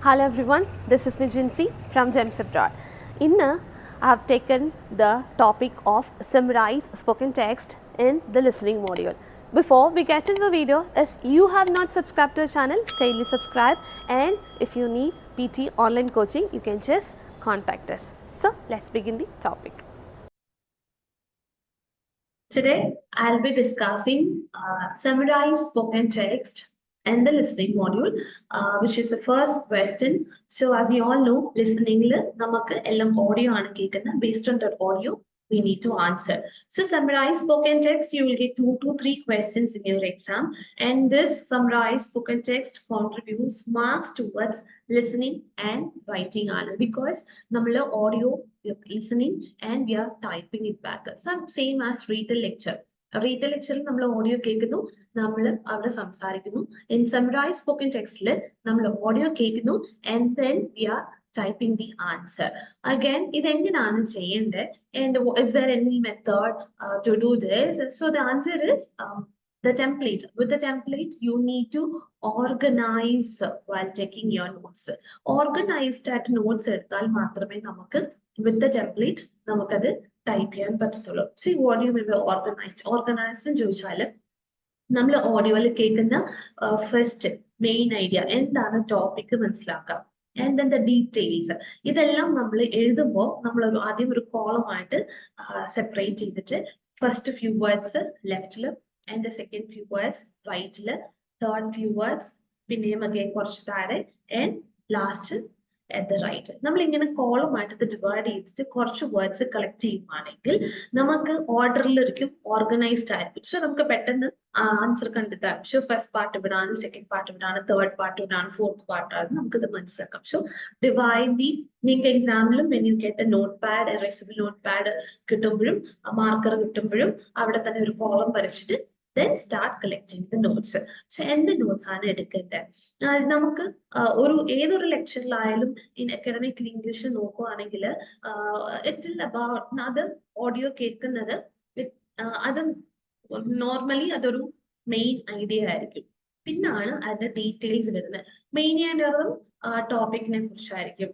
Hello everyone, this is Nijinsy from Gems Abroad. I have taken the topic of summarize spoken text in the listening module. Before we get into the video, if you have not subscribed to our channel, kindly subscribe, and if you need PT online coaching, you can just contact us. So let's begin the topic. Today, I'll be discussing summarize spoken text in the listening module, which is the first question. So, as you all know, listening namakku ellam audio aanu kekkuna. Based on that audio, we need to answer. So, summarize spoken text, you will get 2 to 3 questions in your exam, and this summarize spoken text contributes marks towards listening and writing because nammal audio listening and we are typing it back. Some same as read the lecture. Read the lecture നമ്മൾ audio കേൾക്കുന്നു, നമ്മൾ അവിടെ സംസാരിക്കുന്നു. In summarized spoken text നമ്മൾ audio കേൾക്കുന്നു and then we are typing the answer. Again, ഇതെങ്ങനെയാണ് ചെയ്യേണ്ടത് and is there any method to do this? So the answer is the template. With the template, you need to organize while taking your notes. Organized at notes എടുത്താൽ മാത്രമേ നമുക്ക് with the template നമുക്കത് type ചെയ്യാൻ പറ്റത്തുള്ളൂ. So ഈ audio organised എന്ന് ചോദിച്ചാൽ നമ്മൾ ഓഡിയോയിൽ കേൾക്കുന്ന ഫസ്റ്റ് മെയിൻ ഐഡിയ എന്താണ് ടോപ്പിക് മനസ്സിലാക്കാം ആൻഡ് ദെൻ ദ ഡീറ്റെയിൽസ് ഇതെല്ലാം നമ്മൾ എഴുതുമ്പോൾ നമ്മൾ ആദ്യം ഒരു കോളമായിട്ട് സെപ്പറേറ്റ് ചെയ്തിട്ട് ഫസ്റ്റ് ഫ്യൂ വേർഡ്സ് ലെഫ്റ്റില് and the second few words റൈറ്റില് തേർഡ് ഫ്യൂ വേർഡ്സ് പിന്നെയും അഗൈൻ കുറച്ച് താഴെ and last at the right. നമ്മൾ ഇങ്ങനെ കോളമായിട്ട് ഡിവൈഡ് ചെയ്തിട്ട് കുറച്ച് വേർഡ്സ് കളക്ട് ചെയ്യുവാണെങ്കിൽ നമുക്ക് ഓർഡറിലിരിക്കും, ഓർഗനൈസ്ഡ് ആയിരിക്കും. സോ നമുക്ക് പെട്ടെന്ന് ആൻസർ കണ്ടെത്താം. സോ ഫസ്റ്റ് പാർട്ട് ഇവിടാണ്, സെക്കൻഡ് പാർട്ട് ഇവിടാണ്, തേർഡ് പാർട്ട് ഇവിടാണ്, ഫോർത്ത് പാർട്ടാണ്, നമുക്കിത് മനസ്സിലാക്കാം. സോ ഡിവൈഡ് ദി നിങ്ങൾക്ക് എക്സാമിലും when you get a notepad, erasable notepad കിട്ടുമ്പോഴും മാർക്കർ കിട്ടുമ്പോഴും അവിടെ തന്നെ ഒരു കോളം വരച്ചിട്ട് then start collecting the notes. So എന്ത് നോട്ട്സ് ആണ് എടുക്കേണ്ടത്? നമുക്ക് ഒരു ഏതൊരു ലെക്ചറിലായാലും ഇൻ അക്കാഡമിക് ഇംഗ്ലീഷ് നോക്കുകയാണെങ്കിൽ ഇറ്റ് ഇൽ അബൌട്ട് അത് ഓഡിയോ കേൾക്കുന്നത് അത് നോർമലി അതൊരു മെയിൻ ഐഡിയ ആയിരിക്കും. പിന്നാണ് അതിന്റെ ഡീറ്റെയിൽസ് വരുന്നത്. മെയിൻ ആയിട്ടുള്ളതും ടോപ്പിക്കിനെ കുറിച്ചായിരിക്കും.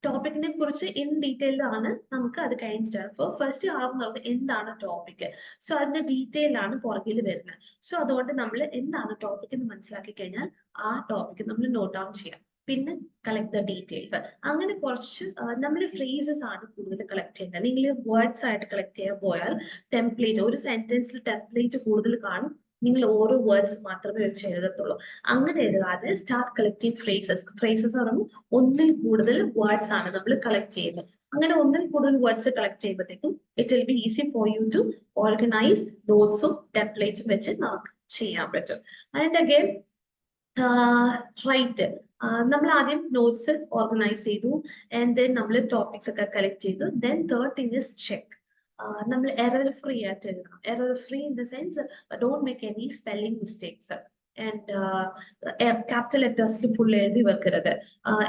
ടോപ്പിക്കിനെ കുറിച്ച് ഇൻ ഡീറ്റെയിൽ ആണ് നമുക്ക് അത് കഴിഞ്ഞിട്ടാണ്. അപ്പോൾ ഫസ്റ്റ് ആവുന്നത് എന്താണ് ടോപ്പിക്. സോ അതിന്റെ ഡീറ്റെയിൽ ആണ് പുറകിൽ വരുന്നത്. സോ അതുകൊണ്ട് നമ്മൾ എന്താണ് ടോപ്പിക് എന്ന് മനസ്സിലാക്കി കഴിഞ്ഞാൽ ആ ടോപ്പിക് നമ്മൾ നോട്ട് ഡൗൺ ചെയ്യാം. പിന്നെ കളക്ട് ദ ഡീറ്റെയിൽസ്. അങ്ങനെ കുറച്ച് നമ്മൾ ഫ്രേസസ് ആണ് കൂടുതൽ കളക്ട് ചെയ്യുന്നത്. നിങ്ങൾ വേർഡ്സ് ആയിട്ട് കളക്ട് ചെയ്യാൻ പോയാൽ ടെംപ്ലേറ്റ് ഒരു സെന്റൻസിൽ ടെംപ്ലേറ്റ് കൂടുതൽ കാണും. നിങ്ങൾ ഓരോ വേർഡ്സ് മാത്രമേ വെച്ച് എഴുതത്തുള്ളൂ. അങ്ങനെ എഴുതാതെ സ്റ്റാർട്ട് കളക്ടിങ് ഫ്രേസസ്. ഫ്രേസസ് പറയുമ്പോൾ ഒന്നിൽ കൂടുതൽ വേർഡ്സ് ആണ് നമ്മൾ കളക്ട് ചെയ്യുന്നത്. അങ്ങനെ ഒന്നിൽ കൂടുതൽ വേർഡ്സ് കളക്ട് ചെയ്യുമ്പോഴത്തേക്കും it will be easy for you to organise നോട്ട്സും ടെംപ്ലേറ്റ്സും വെച്ച് നമുക്ക് ചെയ്യാൻ പറ്റും. And again right. നമ്മൾ ആദ്യം നോട്ട്സ് ഓർഗനൈസ് ചെയ്തു ആൻഡ് ദെൻ നമ്മൾ ടോപ്പിക്സ് ഒക്കെ കളക്ട് ചെയ്തു. Then third thing is check. നമ്മൾ എറർ ഫ്രീ ആയിട്ട് എഴുതണം. Error free in the sense don't make any spelling mistakes and capital ലെറ്റേഴ്സിൽ ഫുൾ എഴുതി വെക്കരുത്.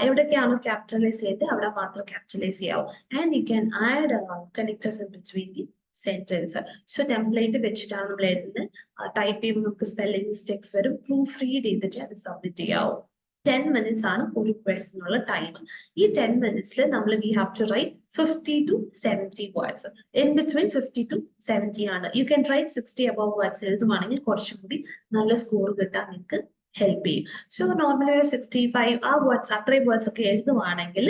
എവിടെയൊക്കെയാണോ ക്യാപിറ്റലൈസ് ചെയ്ത് അവിടെ മാത്രം ക്യാപിറ്റലൈസ് ചെയ്യാവും. And you can add connectors in between the sentence. So template വെച്ചിട്ടാണ് നമ്മൾ എഴുതുന്നത്. ടൈപ്പ് ചെയ്യുമ്പോൾ നമുക്ക് സ്പെല്ലിംഗ് മിസ്റ്റേക്സ് വരും. പ്രൂഫ് റീഡ് ചെയ്തിട്ട് അത് സബ്മിറ്റ് ചെയ്യാവും. 10 minutes ആണ് ഒരു ക്വസ്റ്റിനുള്ള ടൈം. ഈ 10 minutes നമ്മൾ we have to write 50 to 70 words. In between 50 to 70 ആണ്. You can write 60 above words എഴുതുവാണെങ്കിൽ കുറച്ചും കൂടി നല്ല സ്കോർ കിട്ടാൻ നിങ്ങൾക്ക് ഹെൽപ്പ് ചെയ്യും. സോ നോർമലി ഒരു 65 ആ വേർഡ്സ് അത്രയും വേർഡ്സ് ഒക്കെ എഴുതുവാണെങ്കിൽ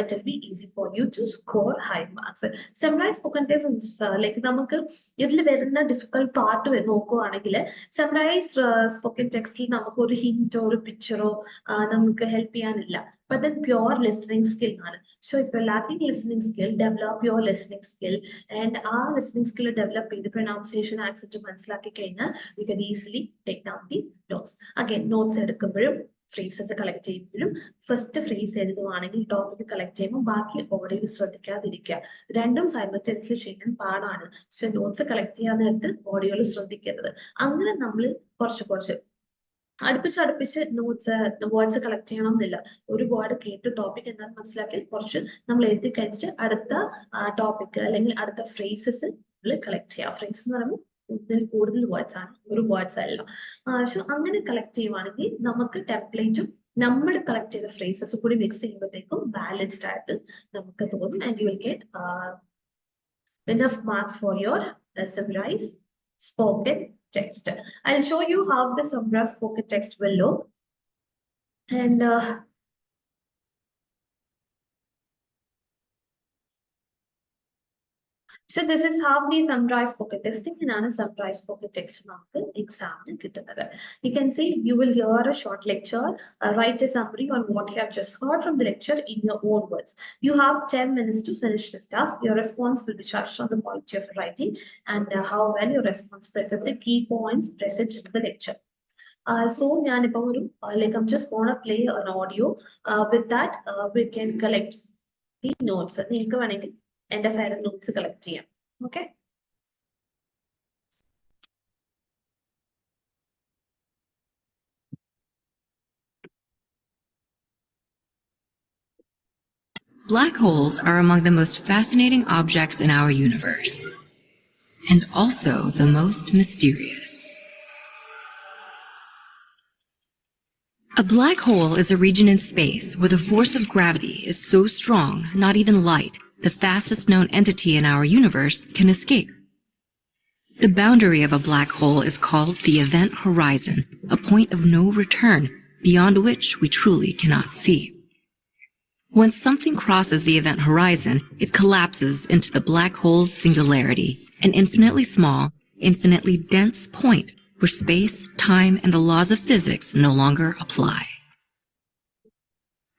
it will be easy for you to score high marks. Summarise spoken text like നമുക്ക് ഇതിൽ വരുന്ന ഡിഫിക്കൽട്ട് പാർട്ട് നോക്കുവാണെങ്കിൽ സമ്മറൈസ് സ്പോക്കൺ ടെക്സ്റ്റിൽ നമുക്ക് ഒരു ഹിന്റോ ഒരു പിക്ചറോ നമുക്ക് ഹെൽപ്പ് ചെയ്യാനില്ല. But then pure listening skill ആണ്. So if you're lacking listening skill, develop your listening skill and ആ listening skill develop ചെയ്ത് pronunciation accent മനസ്സിലാക്കി കഴിഞ്ഞാൽ you can easily take down the notes. Again notes എടുക്കുമ്പോഴും phrases collect ചെയ്യുമ്പോഴും first phrase എഴുതുവാണെങ്കിൽ topic collect ചെയ്യുമ്പോൾ ബാക്കി audio ശ്രദ്ധിക്കാതിരിക്കുക. രണ്ടും simultaneously ചെയ്യാൻ പാടാണ്. സോ നോട്ട്സ് കളക്ട് ചെയ്യാൻ നേരത്ത് ഓഡിയോയിൽ ശ്രദ്ധിക്കരുത്. അങ്ങനെ നമ്മൾ കുറച്ച് അടുപ്പിച്ച് നോട്ട്സ് വേർഡ്സ് കളക്ട് ചെയ്യണം എന്നില്ല. ഒരു വേർഡ് കേട്ട് ടോപ്പിക് എന്താണെന്ന് മനസ്സിലാക്കി കുറച്ച് നമ്മൾ എഴുതി കഴിച്ച് അടുത്ത ടോപ്പിക് അല്ലെങ്കിൽ അടുത്ത ഫ്രേസസ് നമ്മൾ കളക്ട് ചെയ്യുക. ഫ്രേസസ് എന്ന് പറയുമ്പോൾ കൂടുതൽ വേർഡ്സ് ആണ്, ഒരു വേർഡ്സ് അല്ല. സോ അങ്ങനെ കളക്ട് ചെയ്യുവാണെങ്കിൽ നമുക്ക് ടെംപ്ലേറ്റും നമ്മൾ കളക്ട് ചെയ്ത ഫ്രേസസ് കൂടി മിക്സ് ചെയ്യുമ്പോഴത്തേക്കും ബാലൻസ്ഡ് ആയിട്ട് നമുക്ക് തോന്നും and you will get enough marks for your summarized spoken text. I'll show you how the summarized spoken text will look. And so this is how the summarized spoken texting and summarized spoken text exam. You can see you will hear a short lecture, write a summary on what you have just heard from the lecture in your own words. You have 10 minutes to finish this task. Your response will be judged on the quality of writing and how well your response presents the key points present in the lecture. So like I'm just gonna play an audio. With that, we can collect the notes. And side notes collect here. Okay. Black holes are among the most fascinating objects in our universe, and also the most mysterious. A black hole is a region in space where the force of gravity is so strong, not even light, the fastest known entity in our universe, can escape. The boundary of a black hole is called the event horizon, a point of no return, beyond which we truly cannot see. Once something crosses the event horizon, it collapses into the black hole's singularity, an infinitely small, infinitely dense point where space, time, and the laws of physics no longer apply.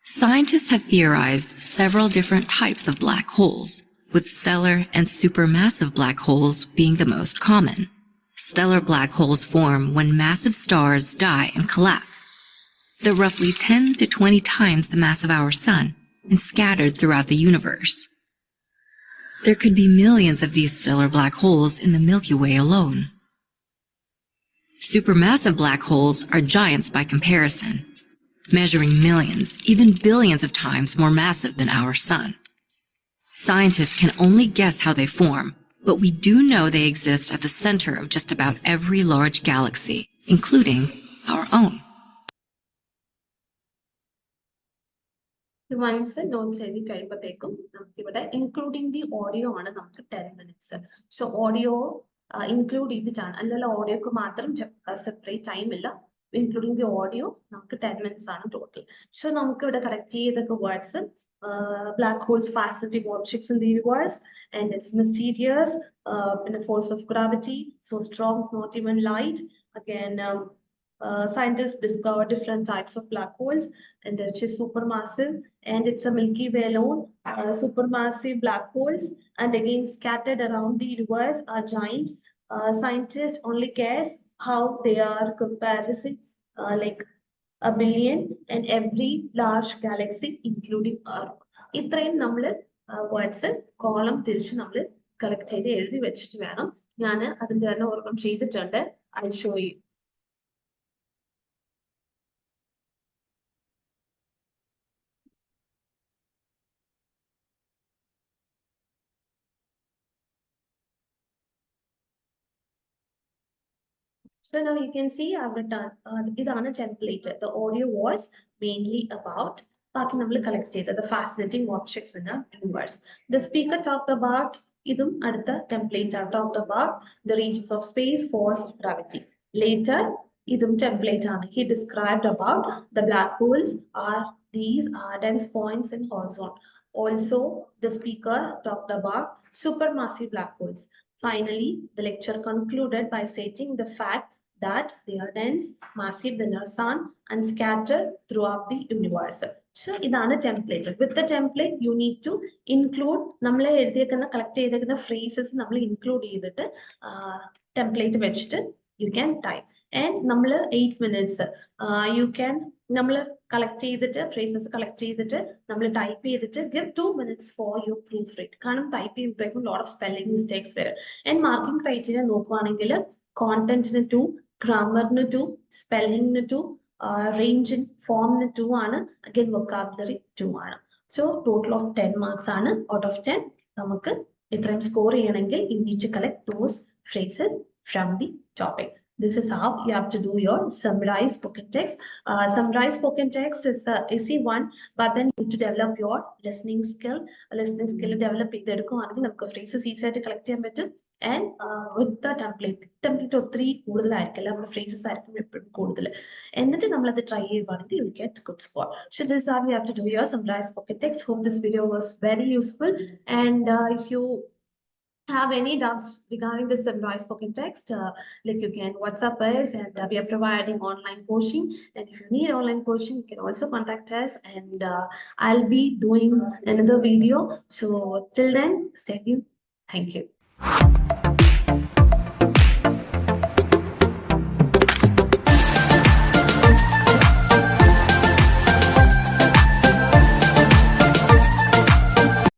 Scientists have theorized several different types of black holes, with stellar and supermassive black holes being the most common. Stellar black holes form when massive stars die and collapse. They're roughly 10 to 20 times the mass of our sun and scattered throughout the universe. There could be millions of these stellar black holes in the Milky Way alone. Supermassive black holes are giants by comparison, measuring millions, even billions of times more massive than our sun. Scientists can only guess how they form, but we do know they exist at the center of just about every large galaxy, including our own. Once notes including the audio on 10 minutes. So audio include the channel audio separate time including the audio 10 minutes total. So now correct the words. Black holes fascinating objects in the universe, and it's mysterious in a force of gravity so strong not even light. Again, scientists discover different types of black holes, and which is supermassive, and it's a Milky Way alone. Supermassive black holes, and again scattered around the universe, are giant. Scientists only cares how they are comparison, like a billion and every large galaxy, including Earth. ഇത്രയും നമ്മൾ words column തിരിച്ച് നമ്മൾ collect ചെയ്ത് എഴുതി വെച്ചിട്ട് വേണം. ഞാൻ അതിന്റെ തന്നെ ഓർമ്മ ചെയ്തിട്ടുണ്ട്. I show you. So now you can see I've written this on a template. The audio was mainly about collected the fascinating objects in the universe. The speaker talked about idum adutha template. I've talked about the regions of space, force of gravity. Later, idum template he described about the black holes are these are dense points in horizon. Also, the speaker talked about supermassive black holes. Finally, the lecture concluded by stating the fact that they are dense, massive than our sun, and scattered throughout the universe. So, this is a template. With the template, you need to include collect phrases include template vegetative. You can type. And 8 minutes. You can collect phrases collect type give 2 minutes for your proofread. Type a lot of spelling mistakes there. And marking criteria content 2, grammar 2, spelling 2, range in form 2 again vocabulary 2 So total of 10 marks out of 10. നമുക്ക് ഇത്രയും score ചെയ്യണമെങ്കിൽ you need to collect those phrases from the topic. This is how you have to do your summarized spoken text. Summarized spoken text is a easy one, but then you need to develop your listening skill. Listening skill develop phrases easy to collect and with the template of 3 phrases and then try you get good score. So this is how you have to do your summarized spoken text. Hope this video was very useful, and if you have any doubts regarding this summarized spoken text, like you can WhatsApp us, and we are providing online coaching. And if you need online coaching, you can also contact us, and I'll be doing another video. So till then, stay tuned. Thank you.